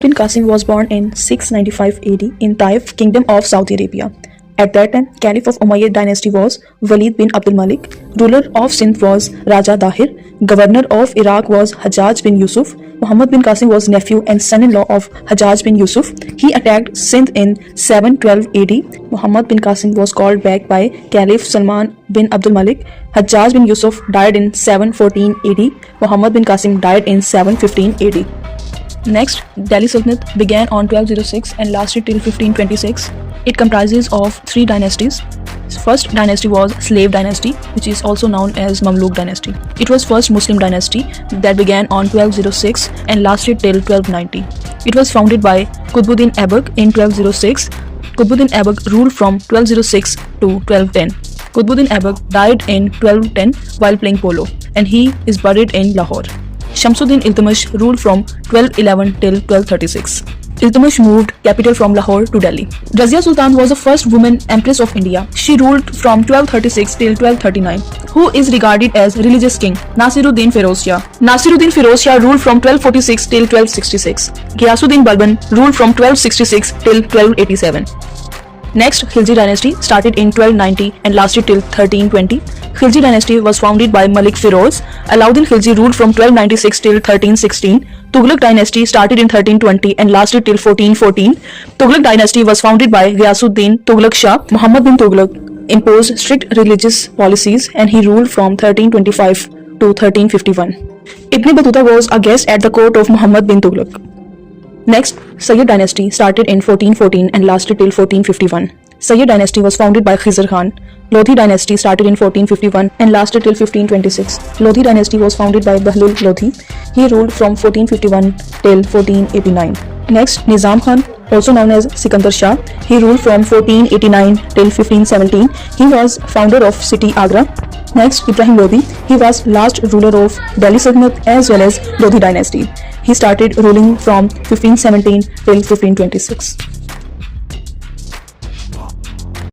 bin Qasim was born in 695 AD in Taif, Kingdom of Saudi Arabia. At that time, Caliph of Umayyad dynasty was Walid bin Abdul Malik, ruler of Sindh was Raja Dahir, governor of Iraq was Hajjaj bin Yusuf. Muhammad bin Qasim was nephew and son-in-law of Hajjaj bin Yusuf. He attacked Sindh in 712 AD. Muhammad bin Qasim was called back by Caliph Salman bin Abdul Malik. Hajjaj bin Yusuf died in 714 AD. Muhammad bin Qasim died in 715 AD. Next, Delhi Sultanate began on 1206 and lasted till 1526. It comprises of three dynasties. First dynasty was Slave dynasty, which is also known as Mamluk dynasty. It was first Muslim dynasty that began on 1206 and lasted till 1290. It was founded by Qutbuddin Aibak in 1206. Qutbuddin Aibak ruled from 1206 to 1210. Qutbuddin Aibak died in 1210 while playing polo, and he is buried in Lahore. Shamsuddin Iltutmish ruled from 1211 till 1236. Iltutmish moved capital from Lahore to Delhi. Razia Sultan was the first woman empress of India. She ruled from 1236 till 1239. Who is regarded as religious king? Nasiruddin Firoz Shah. Nasiruddin Firoz Shah ruled from 1246 till 1266. Ghiyasuddin Balban ruled from 1266 till 1287. Next, Khilji dynasty started in 1290 and lasted till 1320. Khilji dynasty was founded by Malik Firoz. Alauddin Khilji ruled from 1296 till 1316. Tughlaq dynasty started in 1320 and lasted till 1414. Tughlaq dynasty was founded by Ghiyasuddin Tughlaq Shah. Muhammad bin Tughlaq imposed strict religious policies and he ruled from 1325 to 1351. Ibn Battuta was a guest at the court of Muhammad bin Tughlaq. Next, Sayyid dynasty started in 1414 and lasted till 1451. Sayyid dynasty was founded by Khizr Khan. Lodhi dynasty started in 1451 and lasted till 1526. Lodhi dynasty was founded by Bahlul Lodhi. He ruled from 1451 till 1489. Next, Nizam Khan, also known as Sikandar Shah. He ruled from 1489 till 1517. He was founder of city Agra. Next, Ibrahim Lodi. He was last ruler of Delhi Sultanate as well as Lodhi dynasty. He started ruling from 1517 till 1526.